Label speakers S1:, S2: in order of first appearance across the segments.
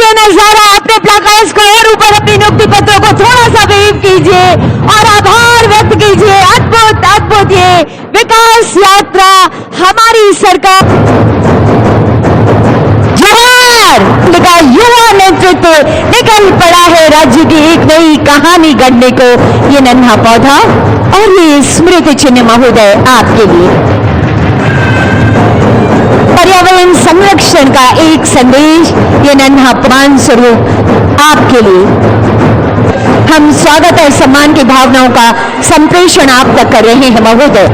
S1: ये नजारा, अपने प्लाकार्ड्स को और ऊपर अपनी नियुक्ति पत्रों को थोड़ा सा वेव कीजिए और आभार व्यक्त कीजिए। अद्भुत अद्भुत ये विकास यात्रा हमारी सरकार का युवा नेतृत्व निकल पड़ा है राज्य की एक नई कहानी गढ़ने को। ये नन्हा पौधा और ये स्मृति चिन्ह महोदय आपके लिए पर्यावरण संरक्षण का एक संदेश, ये नन्हा प्रमाण स्वरूप आपके लिए। हम स्वागत और सम्मान की भावनाओं का संप्रेषण आप तक कर रहे हैं महोदय।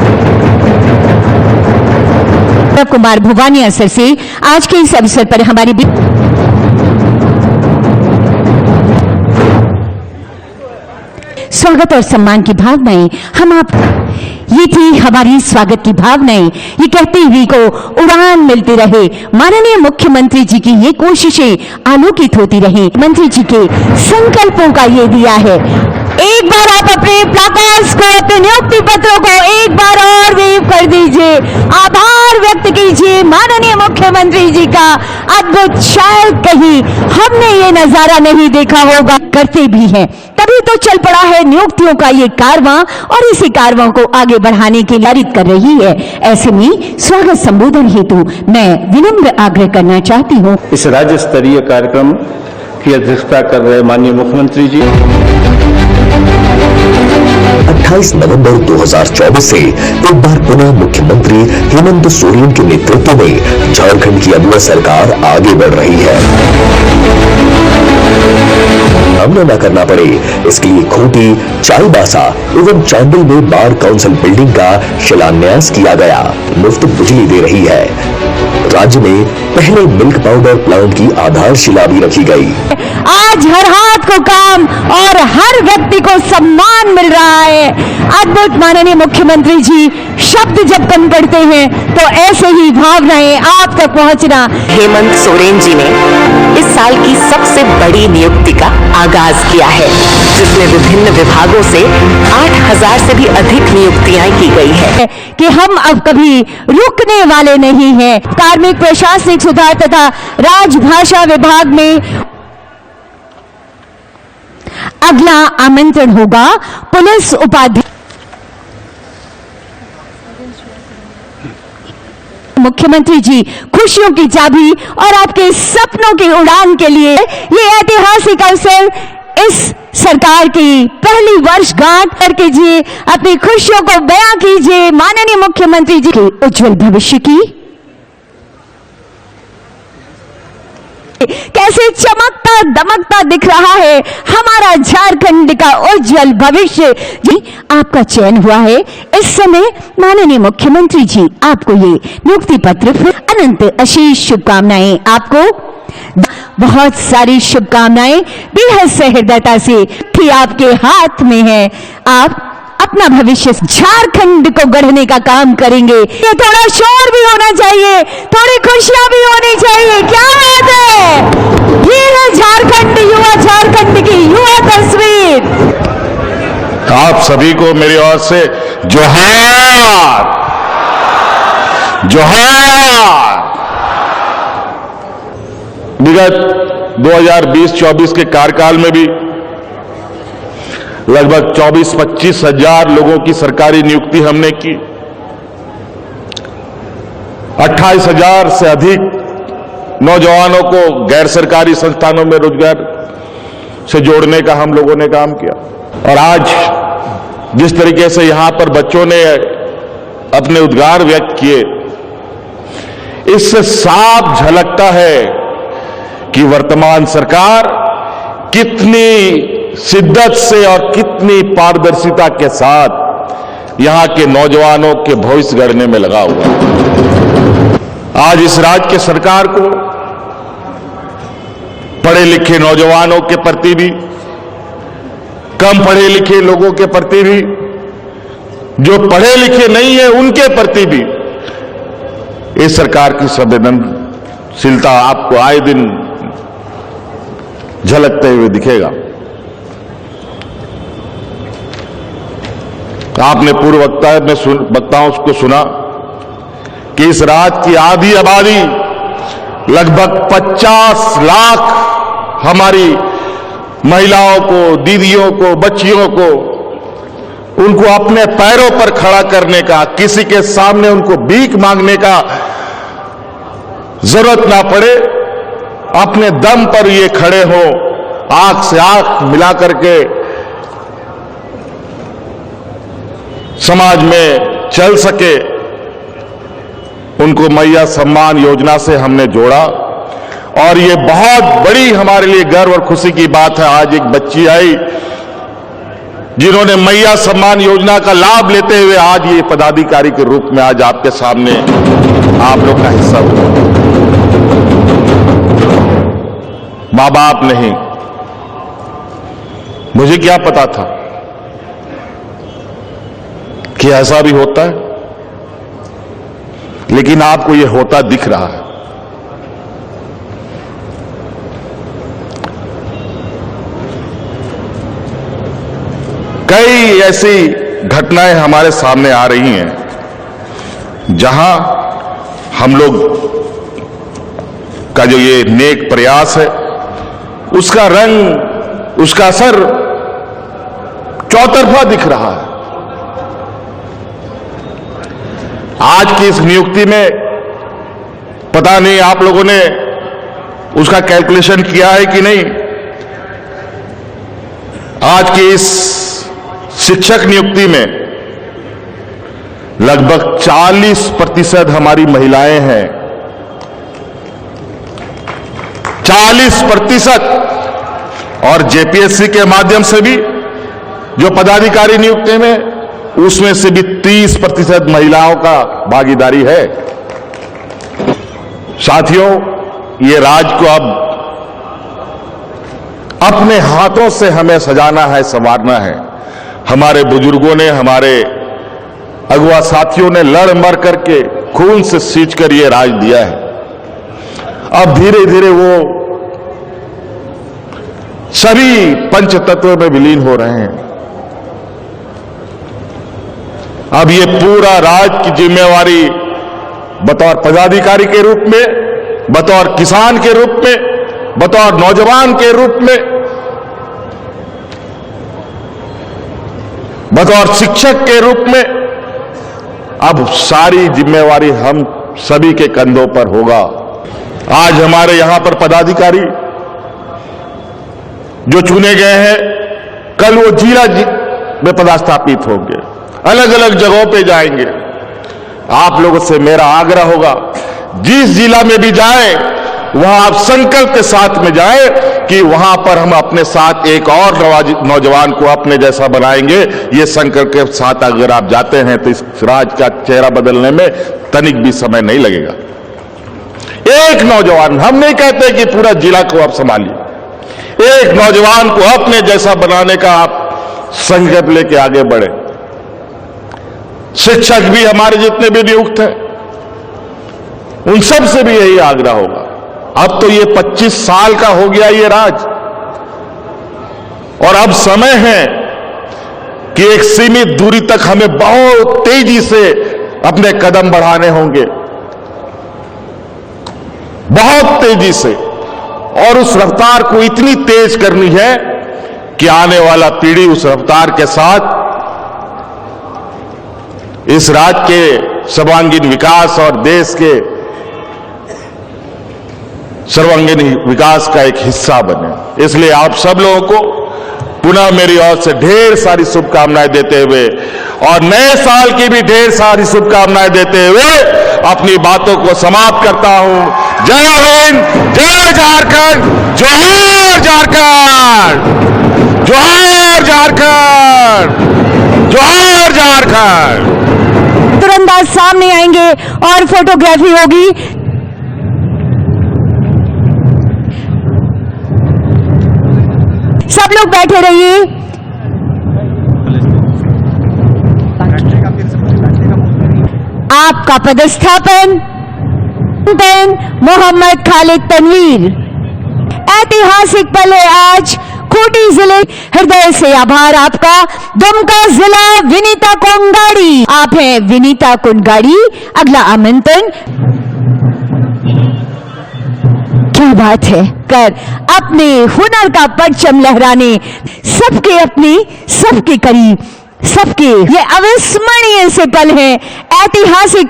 S1: कुमार भुवानी असर से आज के इस अवसर पर हमारी स्वागत और सम्मान की भावनाएं ये थी हमारी स्वागत की भावनाएं। ये कहते हुए को उड़ान मिलती रहे, माननीय मुख्यमंत्री जी की ये कोशिशें आलोकित होती रही। मंत्री जी के संकल्पों का ये दिया है। एक बार आप अपने प्लाकार्ड्स को, अपने नियुक्ति पत्रों को एक बार और वेव कर दीजिए, आभार व्यक्त कीजिए माननीय मुख्यमंत्री जी का। अद्भुत, शायद कहीं हमने ये नजारा नहीं देखा होगा, करते भी हैं, तभी तो चल पड़ा है नियुक्तियों का ये कारवां और इसी कारवां को आगे बढ़ाने के लिए कर रही है। ऐसे में स्वागत संबोधन हेतु मैं विनम्र आग्रह करना चाहती हूँ।
S2: इस राज्य स्तरीय कार्यक्रम की अध्यक्षता कर रहे माननीय मुख्यमंत्री जी
S3: 28 नवंबर 2024 से एक बार पुनः मुख्यमंत्री हेमंत सोरेन के नेतृत्व में झारखंड की अगुवा सरकार आगे बढ़ रही है। सामना न करना पड़े इसके लिए खूंटी, चाईबासा एवं चांडिल में बार काउंसिल बिल्डिंग का शिलान्यास किया गया। मुफ्त बिजली दे रही है। राज्य में पहले मिल्क पाउडर प्लांट की आधारशिला भी रखी गई।
S1: आज हर हाथ को काम और हर व्यक्ति को सम्मान मिल रहा है। अद्भुत माननीय मुख्यमंत्री जी, शब्द जब कम पड़ते हैं तो ऐसे ही भावनाएं आप तक पहुंचना।
S4: हेमंत सोरेन जी ने इस साल की सबसे बड़ी नियुक्ति का आगाज किया है, जिसमें विभिन्न विभागों से 8000 से भी अधिक नियुक्तियां की गई है
S1: कि हम अब कभी रुकने वाले नहीं हैं। कार्मिक प्रशासनिक सुधार तथा राजभाषा विभाग में अगला आमंत्रण होगा पुलिस उपाध्यक्ष। मुख्यमंत्री जी, खुशियों की चाबी और आपके सपनों की उड़ान के लिए ये ऐतिहासिक अवसर, इस सरकार की पहली वर्षगांठ कर कीजिए, अपनी खुशियों को बयां कीजिए माननीय मुख्यमंत्री जी के उज्जवल भविष्य की। कैसे चमकता दमकता दिख रहा है हमारा झारखंड का उज्जवल भविष्य। जी, आपका चयन हुआ है। इस समय माननीय मुख्यमंत्री जी आपको ये नियुक्ति पत्र, अनंत आशीष शुभकामनाएं। आपको बहुत सारी शुभकामनाएं बेहद सहृदयता से कि आपके हाथ में है। आप अपना भविष्य झारखंड को गढ़ने का काम करेंगे। ये थोड़ा शोर भी होना चाहिए, थोड़ी खुशियां भी होनी चाहिए। क्या बात है, ये है झारखंड, युवा झारखंड की युवा तस्वीर।
S2: आप सभी को मेरी ओर से जोहार जोहार। विगत 2020-24 के कार्यकाल में भी लगभग 24-25 हजार लोगों की सरकारी नियुक्ति हमने की। 28,000 से अधिक नौजवानों को गैर सरकारी संस्थानों में रोजगार से जोड़ने का हम लोगों ने काम किया। और आज जिस तरीके से यहां पर बच्चों ने अपने उद्गार व्यक्त किए, इससे साफ झलकता है कि वर्तमान सरकार कितनी शिद्दत से और कितनी पारदर्शिता के साथ यहां के नौजवानों के भविष्य गढ़ने में लगा हुआ है। आज इस राज्य के सरकार को पढ़े लिखे नौजवानों के प्रति भी, कम पढ़े लिखे लोगों के प्रति भी, जो पढ़े लिखे नहीं है उनके प्रति भी इस सरकार की संवेदनशीलता आपको आए दिन झलकते हुए दिखेगा। आपने पूर्व वक्ताओं को सुना कि इस राज्य की आधी आबादी लगभग 50 लाख हमारी महिलाओं को, दीदियों को, बच्चियों को, उनको अपने पैरों पर खड़ा करने का, किसी के सामने उनको भीख मांगने का जरूरत ना पड़े, अपने दम पर ये खड़े हो, आंख से आंख मिला करके समाज में चल सके, उनको मैया सम्मान योजना से हमने जोड़ा। और ये बहुत बड़ी हमारे लिए गर्व और खुशी की बात है, आज एक बच्ची आई जिन्होंने मैया सम्मान योजना का लाभ लेते हुए आज ये पदाधिकारी के रूप में आज आपके सामने आप लोग का हिस्सा हुआ। मां बाप नहीं, मुझे क्या पता था कि ऐसा भी होता है, लेकिन आपको ये होता दिख रहा है। कई ऐसी घटनाएं हमारे सामने आ रही हैं जहां हम लोग का जो ये नेक प्रयास है उसका रंग, उसका असर चौतरफा दिख रहा है। आज की इस नियुक्ति में पता नहीं आप लोगों ने उसका कैलकुलेशन किया है कि नहीं। आज की इस शिक्षक नियुक्ति में लगभग 40% हमारी महिलाएं हैं। 40%। और जेपीएससी के माध्यम से भी जो पदाधिकारी नियुक्ति में, उसमें से भी 30% महिलाओं का भागीदारी है। साथियों, ये राज्य को अब अपने हाथों से हमें सजाना है, संवारना है। हमारे बुजुर्गों ने, हमारे अगुआ साथियों ने लड़ मर करके खून से सींच कर ये राज दिया है। अब धीरे धीरे वो सभी पंच तत्व में विलीन हो रहे हैं। अब ये पूरा राज की जिम्मेवारी बतौर पदाधिकारी के रूप में, बतौर किसान के रूप में, बतौर नौजवान के रूप में, बतौर शिक्षक के रूप में, अब सारी जिम्मेवारी हम सभी के कंधों पर होगा। आज हमारे यहां पर पदाधिकारी जो चुने गए हैं, कल वो जिला में पदस्थापित होंगे, अलग अलग जगहों पे जाएंगे। आप लोगों से मेरा आग्रह होगा, जिस जिला में भी जाएं, वहां आप संकल्प के साथ में जाएं कि वहां पर हम अपने साथ एक और नौजवान को अपने जैसा बनाएंगे। ये संकल्प के साथ अगर आप जाते हैं तो इस राज्य का चेहरा बदलने में तनिक भी समय नहीं लगेगा। एक नौजवान, हम नहीं कहते कि पूरा जिला को आप संभालिए, एक नौजवान को अपने जैसा बनाने का आप संकल्प लेके आगे बढ़े। शिक्षक भी हमारे जितने भी नियुक्त हैं, उन सब से भी यही आग्रह होगा। अब तो ये 25 साल का हो गया ये राज, और अब समय है कि एक सीमित दूरी तक हमें बहुत तेजी से अपने कदम बढ़ाने होंगे, बहुत तेजी से, और उस रफ्तार को इतनी तेज करनी है कि आने वाला पीढ़ी उस रफ्तार के साथ इस राज्य के सर्वांगीण विकास और देश के सर्वांगीण विकास का एक हिस्सा बने। इसलिए आप सब लोगों को पुनः मेरी ओर से ढेर सारी शुभकामनाएं देते हुए और नए साल की भी ढेर सारी शुभकामनाएं देते हुए अपनी बातों को समाप्त करता हूं। जय हिंद, जय झारखंड, जोहार झारखंड, जोहार झारखंड, जोहार झारखंड।
S1: तुरंत आज सामने आएंगे और फोटोग्राफी होगी। सब लोग बैठे रहिए। आपका पदस्थापन मोहम्मद खालिद तनवीर। ऐतिहासिक पल है आज खूंटी जिले। हृदय से आभार आपका। दुमका जिला विनीता कुंगाड़ी, आप हैं विनीता कुंगाड़ी। अगला आमंत्रण क्या बात है कर अपने हुनर का परचम लहराने सबके अपने सबके करीब सबके ये अविस्मरणीय से पल है ऐतिहासिक।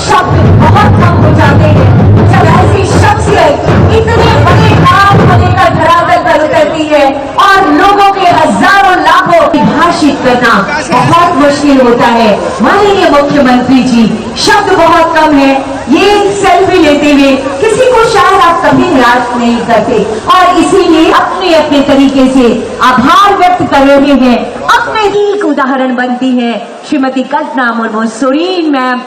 S5: शब्द बहुत कम हो जाते हैं जब ऐसी शख्सियत इतने बड़े नाम होने का धरातल पर उतरती है और लोगों के हजारों लाखों भाषित करना बहुत मुश्किल होता है। माननीय मुख्यमंत्री जी, शब्द बहुत कम है, ये सेल्फी लेते हुए किसी को शायद आप कभी निराश नहीं करते और इसीलिए अपने अपने तरीके से आभार व्यक्त कर रहे हैं। अपने एक उदाहरण बनती है श्रीमती कल्पना मुर्मू, सुरीन मैम,